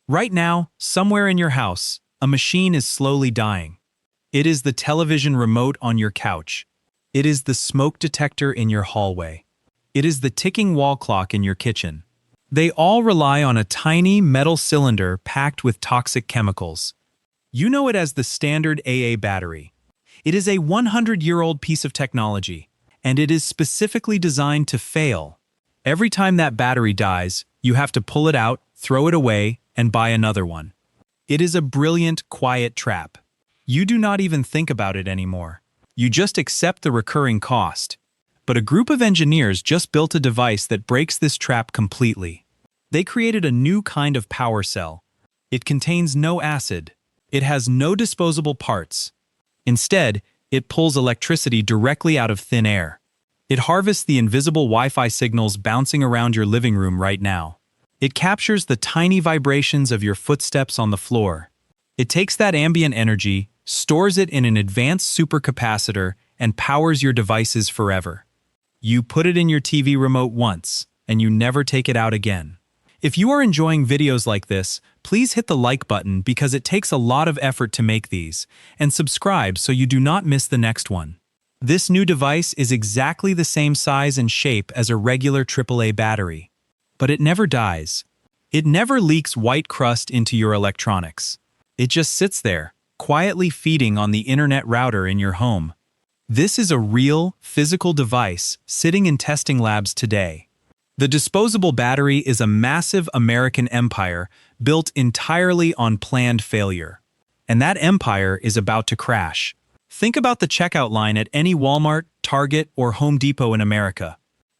Right now, somewhere in your house, a machine is slowly dying. It is the television remote on your couch. It is the smoke detector in your hallway. It is the ticking wall clock in your kitchen. They all rely on a tiny metal cylinder packed with toxic chemicals. You know it as the standard AA battery. It is a 100-year-old piece of technology, and it is specifically designed to fail. Every time that battery dies, you have to pull it out, throw it away, and buy another one. It is a brilliant, quiet trap. You do not even think about it anymore. You just accept the recurring cost. But a group of engineers just built a device that breaks this trap completely. They created a new kind of power cell. It contains no acid. It has no disposable parts. Instead, it pulls electricity directly out of thin air. It harvests the invisible Wi-Fi signals bouncing around your living room right now. It captures the tiny vibrations of your footsteps on the floor. It takes that ambient energy, stores it in an advanced super-capacitor, and powers your devices forever. You put it in your TV remote once, and you never take it out again. If you are enjoying videos like this, please hit the like button because it takes a lot of effort to make these, and subscribe so you do not miss the next one. This new device is exactly the same size and shape as a regular AAA battery. But it never dies. It never leaks white crust into your electronics. It just sits there, quietly feeding on the internet router in your home. This is a real, physical device sitting in testing labs today. The disposable battery is a massive American empire built entirely on planned failure. And that empire is about to crash. Think about the checkout line at any Walmart, Target, or Home Depot in America.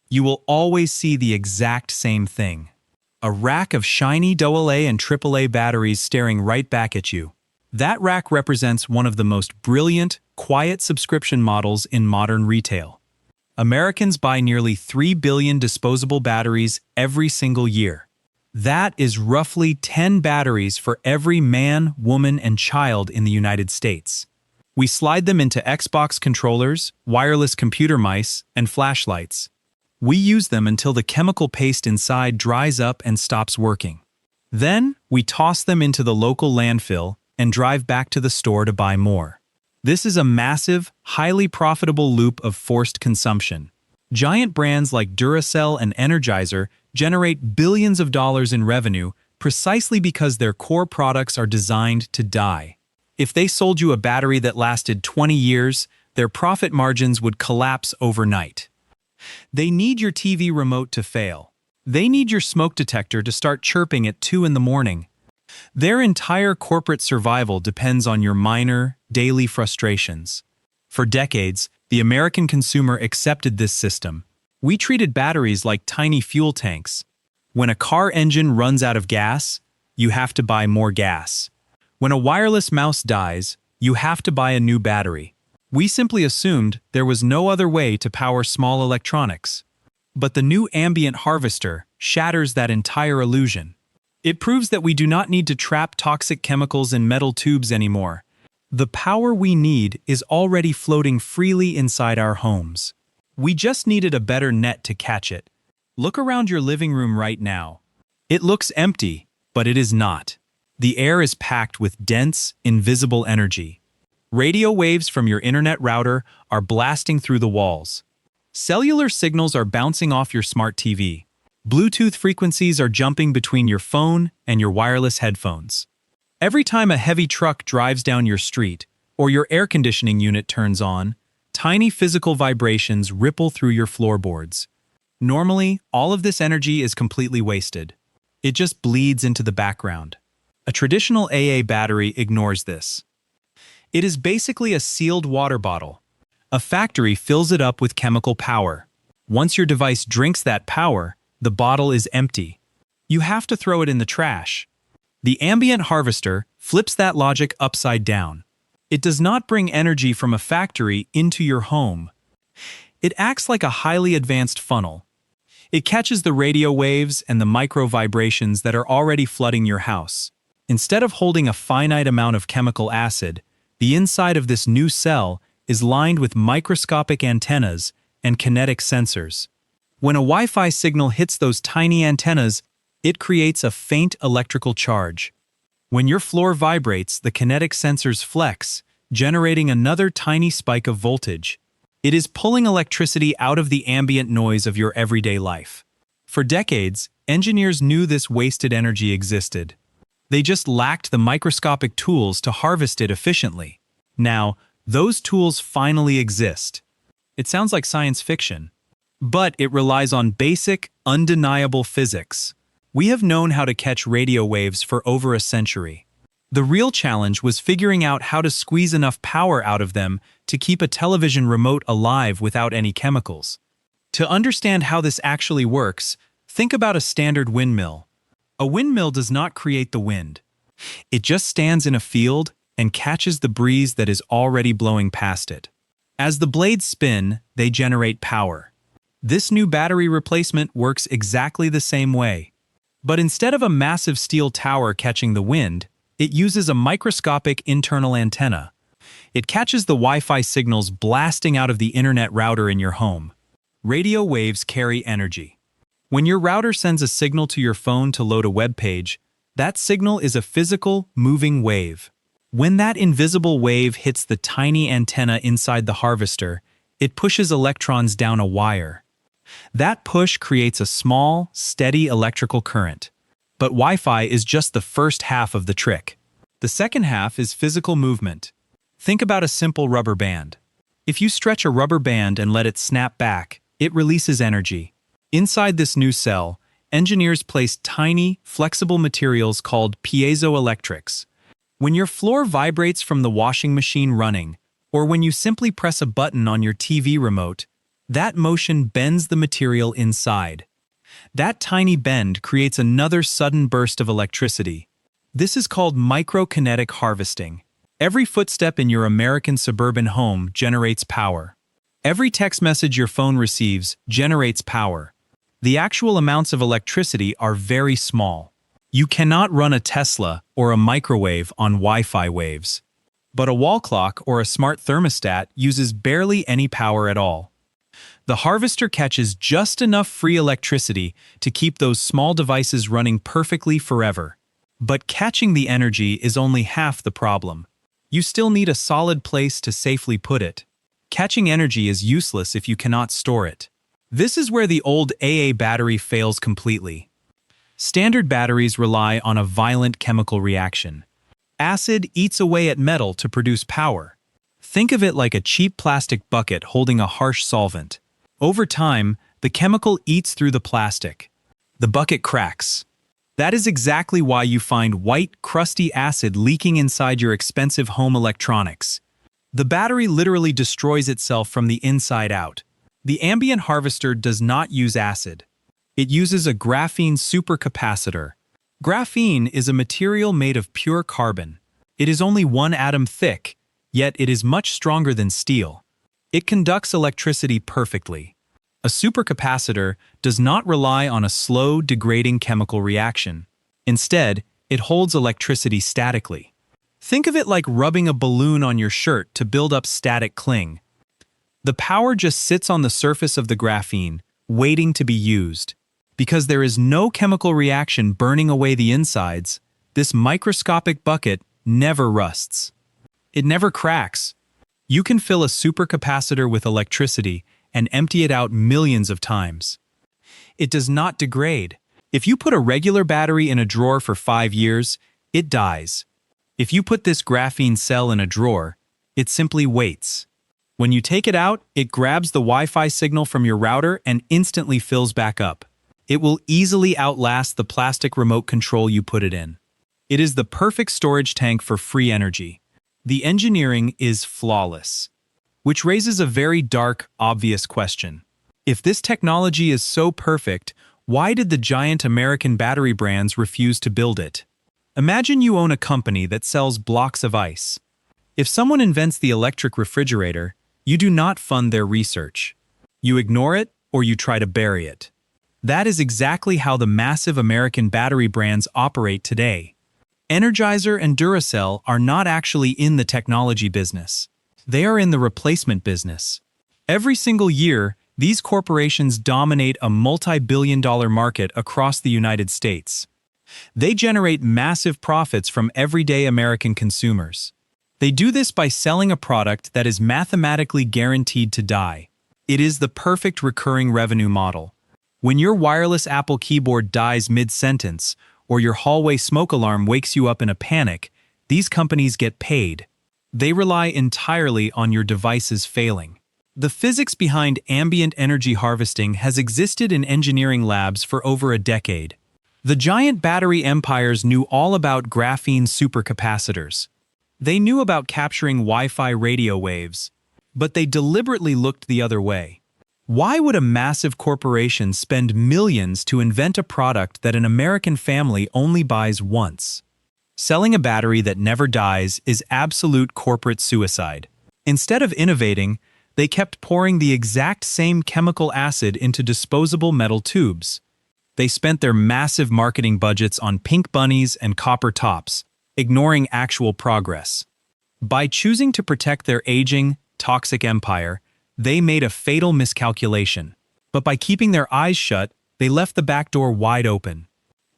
You will always see the exact same thing. A rack of shiny AA and AAA batteries staring right back at you. That rack represents one of the most brilliant, quiet subscription models in modern retail. Americans buy nearly 3 billion disposable batteries every single year. That is roughly 10 batteries for every man, woman, and child in the United States. We slide them into Xbox controllers, wireless computer mice, and flashlights. We use them until the chemical paste inside dries up and stops working. Then, we toss them into the local landfill and drive back to the store to buy more. This is a massive, highly profitable loop of forced consumption. Giant brands like Duracell and Energizer generate billions of dollars in revenue precisely because their core products are designed to die. If they sold you a battery that lasted 20 years, their profit margins would collapse overnight. They need your TV remote to fail. They need your smoke detector to start chirping at 2 in the morning. Their entire corporate survival depends on your minor, daily frustrations. For decades, the American consumer accepted this system. We treated batteries like tiny fuel tanks. When a car engine runs out of gas, you have to buy more gas. When a wireless mouse dies, you have to buy a new battery. We simply assumed there was no other way to power small electronics. But the new ambient harvester shatters that entire illusion. It proves that we do not need to trap toxic chemicals in metal tubes anymore. The power we need is already floating freely inside our homes. We just needed a better net to catch it. Look around your living room right now. It looks empty, but it is not. The air is packed with dense, invisible energy. Radio waves from your internet router are blasting through the walls. Cellular signals are bouncing off your smart TV. Bluetooth frequencies are jumping between your phone and your wireless headphones. Every time a heavy truck drives down your street, or your air conditioning unit turns on, tiny physical vibrations ripple through your floorboards. Normally, all of this energy is completely wasted. It just bleeds into the background. A traditional AA battery ignores this. It is basically a sealed water bottle. A factory fills it up with chemical power. Once your device drinks that power, the bottle is empty. You have to throw it in the trash. The ambient harvester flips that logic upside down. It does not bring energy from a factory into your home. It acts like a highly advanced funnel. It catches the radio waves and the micro vibrations that are already flooding your house. Instead of holding a finite amount of chemical acid, the inside of this new cell is lined with microscopic antennas and kinetic sensors. When a Wi-Fi signal hits those tiny antennas, it creates a faint electrical charge. When your floor vibrates, the kinetic sensors flex, generating another tiny spike of voltage. It is pulling electricity out of the ambient noise of your everyday life. For decades, engineers knew this wasted energy existed. They just lacked the microscopic tools to harvest it efficiently. Now, those tools finally exist. It sounds like science fiction, but it relies on basic, undeniable physics. We have known how to catch radio waves for over a century. The real challenge was figuring out how to squeeze enough power out of them to keep a television remote alive without any chemicals. To understand how this actually works, think about a standard windmill. A windmill does not create the wind. It just stands in a field and catches the breeze that is already blowing past it. As the blades spin, they generate power. This new battery replacement works exactly the same way. But instead of a massive steel tower catching the wind, it uses a microscopic internal antenna. It catches the Wi-Fi signals blasting out of the internet router in your home. Radio waves carry energy. When your router sends a signal to your phone to load a web page, that signal is a physical, moving wave. When that invisible wave hits the tiny antenna inside the harvester, it pushes electrons down a wire. That push creates a small, steady electrical current. But Wi-Fi is just the first half of the trick. The second half is physical movement. Think about a simple rubber band. If you stretch a rubber band and let it snap back, it releases energy. Inside this new cell, engineers place tiny, flexible materials called piezoelectrics. When your floor vibrates from the washing machine running, or when you simply press a button on your TV remote, that motion bends the material inside. That tiny bend creates another sudden burst of electricity. This is called microkinetic harvesting. Every footstep in your American suburban home generates power. Every text message your phone receives generates power. The actual amounts of electricity are very small. You cannot run a Tesla or a microwave on Wi-Fi waves. But a wall clock or a smart thermostat uses barely any power at all. The harvester catches just enough free electricity to keep those small devices running perfectly forever. But catching the energy is only half the problem. You still need a solid place to safely put it. Catching energy is useless if you cannot store it. This is where the old AA battery fails completely. Standard batteries rely on a violent chemical reaction. Acid eats away at metal to produce power. Think of it like a cheap plastic bucket holding a harsh solvent. Over time, the chemical eats through the plastic. The bucket cracks. That is exactly why you find white, crusty acid leaking inside your expensive home electronics. The battery literally destroys itself from the inside out. The ambient harvester does not use acid. It uses a graphene super-capacitor. Graphene is a material made of pure carbon. It is only one atom thick, yet it is much stronger than steel. It conducts electricity perfectly. A supercapacitor does not rely on a slow, degrading chemical reaction. Instead, it holds electricity statically. Think of it like rubbing a balloon on your shirt to build up static cling. The power just sits on the surface of the graphene, waiting to be used. Because there is no chemical reaction burning away the insides, this microscopic bucket never rusts. It never cracks. You can fill a supercapacitor with electricity and empty it out millions of times. It does not degrade. If you put a regular battery in a drawer for 5 years, it dies. If you put this graphene cell in a drawer, it simply waits. When you take it out, it grabs the Wi-Fi signal from your router and instantly fills back up. It will easily outlast the plastic remote control you put it in. It is the perfect storage tank for free energy. The engineering is flawless. Which raises a very dark, obvious question. If this technology is so perfect, why did the giant American battery brands refuse to build it? Imagine you own a company that sells blocks of ice. If someone invents the electric refrigerator, you do not fund their research. You ignore it or you try to bury it. That is exactly how the massive American battery brands operate today. Energizer and Duracell are not actually in the technology business. They are in the replacement business. Every single year, these corporations dominate a multi-billion-dollar market across the United States. They generate massive profits from everyday American consumers. They do this by selling a product that is mathematically guaranteed to die. It is the perfect recurring revenue model. When your wireless Apple keyboard dies mid-sentence, or your hallway smoke alarm wakes you up in a panic, these companies get paid. They rely entirely on your devices failing. The physics behind ambient energy harvesting has existed in engineering labs for over a decade. The giant battery empires knew all about graphene super-capacitors. They knew about capturing Wi-Fi radio waves, but they deliberately looked the other way. Why would a massive corporation spend millions to invent a product that an American family only buys once? Selling a battery that never dies is absolute corporate suicide. Instead of innovating, they kept pouring the exact same chemical acid into disposable metal tubes. They spent their massive marketing budgets on pink bunnies and copper tops, ignoring actual progress. By choosing to protect their aging, toxic empire, they made a fatal miscalculation. But by keeping their eyes shut, they left the back door wide open.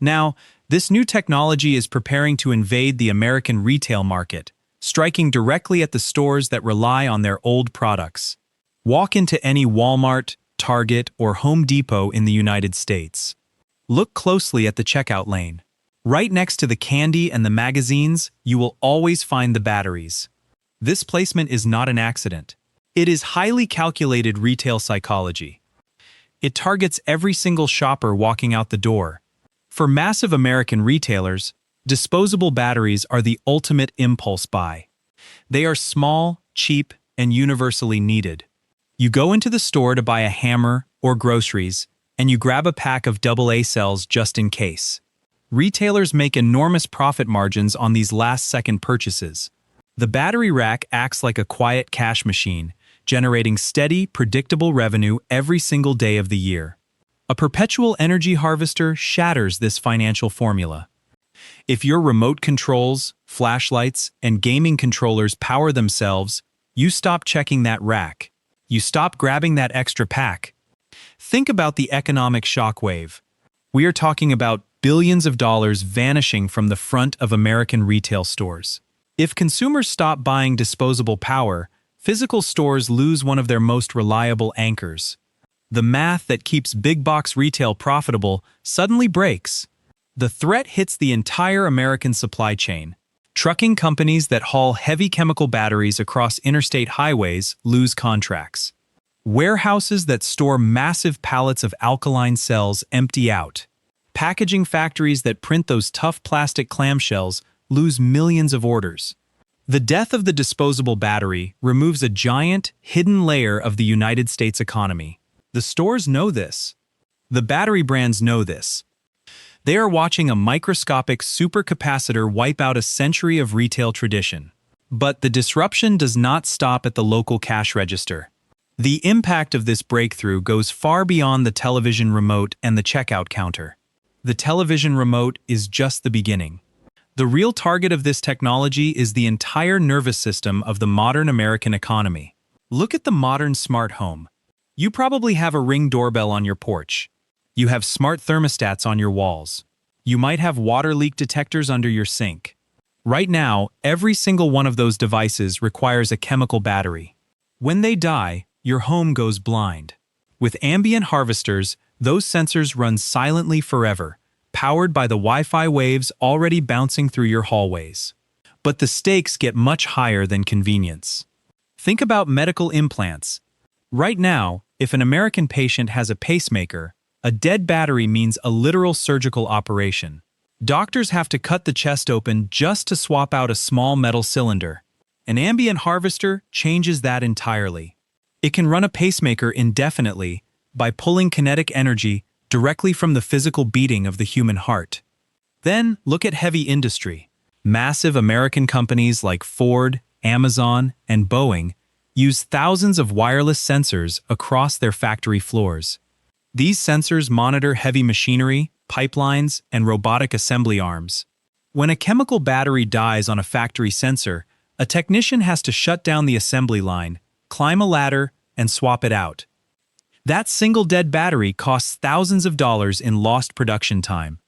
Now, this new technology is preparing to invade the American retail market, striking directly at the stores that rely on their old products. Walk into any Walmart, Target, or Home Depot in the United States. Look closely at the checkout lane. Right next to the candy and the magazines, you will always find the batteries. This placement is not an accident. It is highly calculated retail psychology. It targets every single shopper walking out the door. For massive American retailers, disposable batteries are the ultimate impulse buy. They are small, cheap, and universally needed. You go into the store to buy a hammer or groceries, and you grab a pack of AA cells just in case. Retailers make enormous profit margins on these last-second purchases. The battery rack acts like a quiet cash machine, generating steady, predictable revenue every single day of the year. A perpetual energy harvester shatters this financial formula. If your remote controls, flashlights, and gaming controllers power themselves, you stop checking that rack. You stop grabbing that extra pack. Think about the economic shockwave. We are talking about billions of dollars vanishing from the front of American retail stores. If consumers stop buying disposable power, physical stores lose one of their most reliable anchors. The math that keeps big-box retail profitable suddenly breaks. The threat hits the entire American supply chain. Trucking companies that haul heavy chemical batteries across interstate highways lose contracts. Warehouses that store massive pallets of alkaline cells empty out. Packaging factories that print those tough plastic clamshells lose millions of orders. The death of the disposable battery removes a giant, hidden layer of the United States economy. The stores know this. The battery brands know this. They are watching a microscopic super-capacitor wipe out a century of retail tradition. But the disruption does not stop at the local cash register. The impact of this breakthrough goes far beyond the television remote and the checkout counter. The television remote is just the beginning. The real target of this technology is the entire nervous system of the modern American economy. Look at the modern smart home. You probably have a Ring doorbell on your porch. You have smart thermostats on your walls. You might have water leak detectors under your sink. Right now, every single one of those devices requires a chemical battery. When they die, your home goes blind. With ambient harvesters, those sensors run silently forever, powered by the Wi-Fi waves already bouncing through your hallways. But the stakes get much higher than convenience. Think about medical implants. Right now, if an American patient has a pacemaker, a dead battery means a literal surgical operation. Doctors have to cut the chest open just to swap out a small metal cylinder. An ambient harvester changes that entirely. It can run a pacemaker indefinitely by pulling kinetic energy directly from the physical beating of the human heart. Then, look at heavy industry. Massive American companies like Ford, Amazon, and Boeing use thousands of wireless sensors across their factory floors. These sensors monitor heavy machinery, pipelines, and robotic assembly arms. When a chemical battery dies on a factory sensor, a technician has to shut down the assembly line, climb a ladder, and swap it out. That single dead battery costs thousands of dollars in lost production time.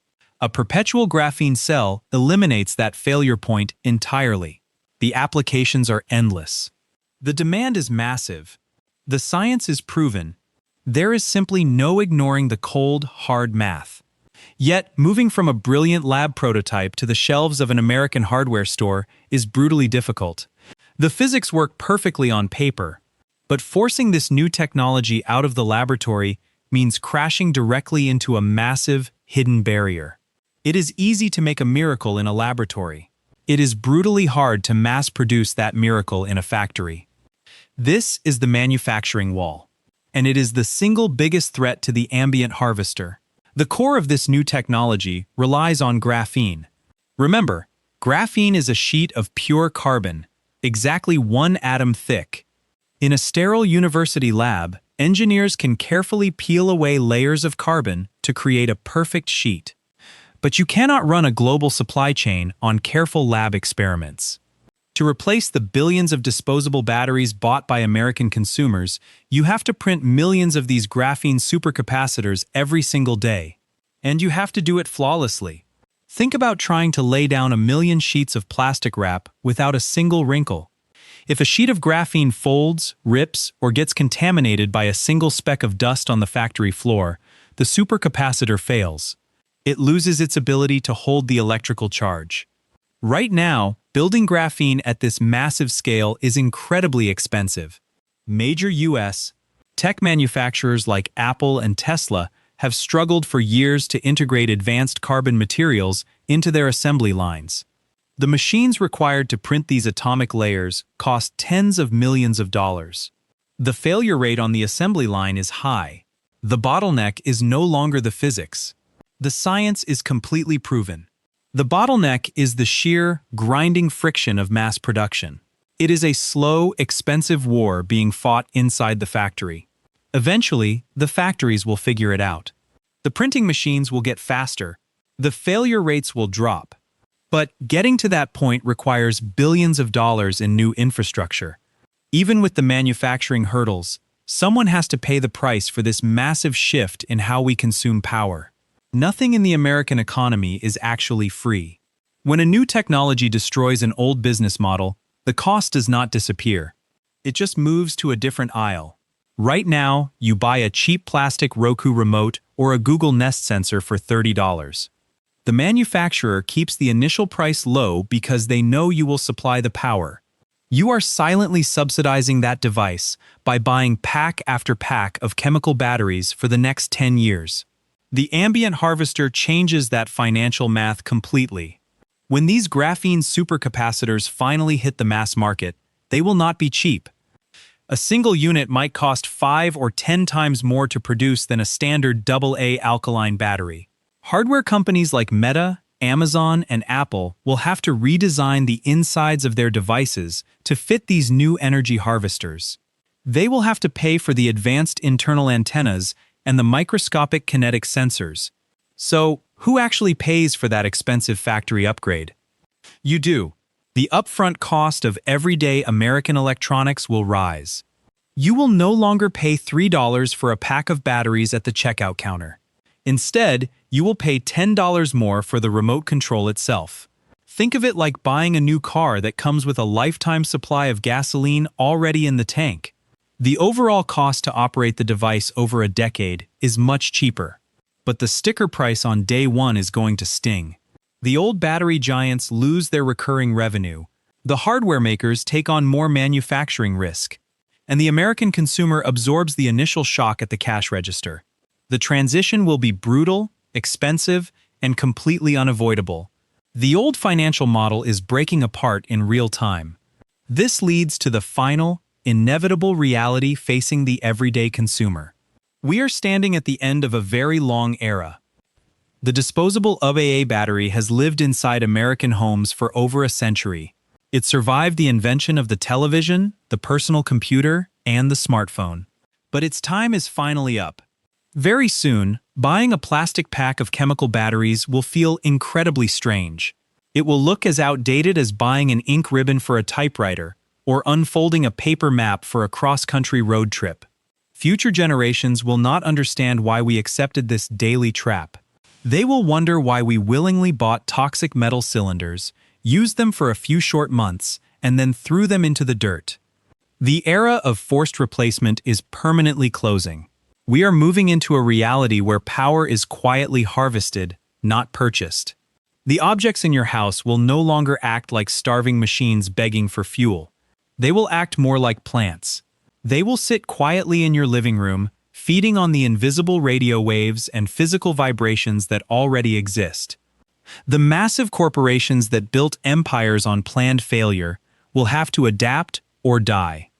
A perpetual graphene cell eliminates that failure point entirely. The applications are endless. The demand is massive. The science is proven. There is simply no ignoring the cold, hard math. Yet, moving from a brilliant lab prototype to the shelves of an American hardware store is brutally difficult. The physics work perfectly on paper, but forcing this new technology out of the laboratory means crashing directly into a massive, hidden barrier. It is easy to make a miracle in a laboratory. It is brutally hard to mass-produce that miracle in a factory. This is the manufacturing wall, and it is the single biggest threat to the ambient harvester. The core of this new technology relies on graphene. Remember, graphene is a sheet of pure carbon, exactly 1 atom thick. In a sterile university lab, engineers can carefully peel away layers of carbon to create a perfect sheet. But you cannot run a global supply chain on careful lab experiments. To replace the billions of disposable batteries bought by American consumers, you have to print millions of these graphene supercapacitors every single day. And you have to do it flawlessly. Think about trying to lay down 1 million sheets of plastic wrap without a single wrinkle. If a sheet of graphene folds, rips, or gets contaminated by a single speck of dust on the factory floor, the supercapacitor fails. It loses its ability to hold the electrical charge. Right now, building graphene at this massive scale is incredibly expensive. Major U.S. tech manufacturers like Apple and Tesla have struggled for years to integrate advanced carbon materials into their assembly lines. The machines required to print these atomic layers cost tens of millions of dollars. The failure rate on the assembly line is high. The bottleneck is no longer the physics. The science is completely proven. The bottleneck is the sheer, grinding friction of mass production. It is a slow, expensive war being fought inside the factory. Eventually, the factories will figure it out. The printing machines will get faster. The failure rates will drop. But getting to that point requires billions of dollars in new infrastructure. Even with the manufacturing hurdles, someone has to pay the price for this massive shift in how we consume power. Nothing in the American economy is actually free. When a new technology destroys an old business model, the cost does not disappear. It just moves to a different aisle. Right now, you buy a cheap plastic Roku remote or a Google Nest sensor for $30. The manufacturer keeps the initial price low because they know you will supply the power. You are silently subsidizing that device by buying pack after pack of chemical batteries for the next 10 years. The ambient harvester changes that financial math completely. When these graphene supercapacitors finally hit the mass market, they will not be cheap. A single unit might cost 5 or 10 times more to produce than a standard AA alkaline battery. Hardware companies like Meta, Amazon, and Apple will have to redesign the insides of their devices to fit these new energy harvesters. They will have to pay for the advanced internal antennas and the microscopic kinetic sensors. So, who actually pays for that expensive factory upgrade? You do. The upfront cost of everyday American electronics will rise. You will no longer pay $3 for a pack of batteries at the checkout counter. Instead, you will pay $10 more for the remote control itself. Think of it like buying a new car that comes with a lifetime supply of gasoline already in the tank. The overall cost to operate the device over a decade is much cheaper, but the sticker price on day one is going to sting. The old battery giants lose their recurring revenue, the hardware makers take on more manufacturing risk, and the American consumer absorbs the initial shock at the cash register. The transition will be brutal, expensive, and completely unavoidable. The old financial model is breaking apart in real time. This leads to the final, inevitable reality facing the everyday consumer. We are standing at the end of a very long era. The disposable AA battery has lived inside American homes for over a century. It survived the invention of the television, the personal computer, and the smartphone. But its time is finally up. Very soon, buying a plastic pack of chemical batteries will feel incredibly strange. It will look as outdated as buying an ink ribbon for a typewriter or unfolding a paper map for a cross-country road trip. Future generations will not understand why we accepted this daily trap. They will wonder why we willingly bought toxic metal cylinders, used them for a few short months, and then threw them into the dirt. The era of forced replacement is permanently closing. We are moving into a reality where power is quietly harvested, not purchased. The objects in your house will no longer act like starving machines begging for fuel. They will act more like plants. They will sit quietly in your living room, feeding on the invisible radio waves and physical vibrations that already exist. The massive corporations that built empires on planned failure will have to adapt or die.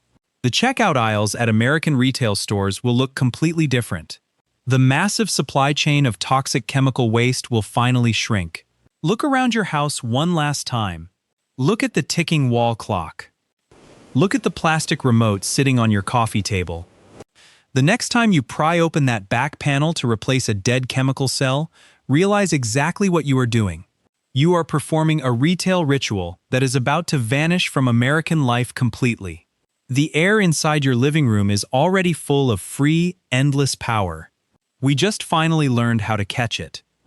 The checkout aisles at American retail stores will look completely different. The massive supply chain of toxic chemical waste will finally shrink. Look around your house one last time. Look at the ticking wall clock. Look at the plastic remote sitting on your coffee table. The next time you pry open that back panel to replace a dead chemical cell, realize exactly what you are doing. You are performing a retail ritual that is about to vanish from American life completely. The air inside your living room is already full of free, endless power. We just finally learned how to catch it.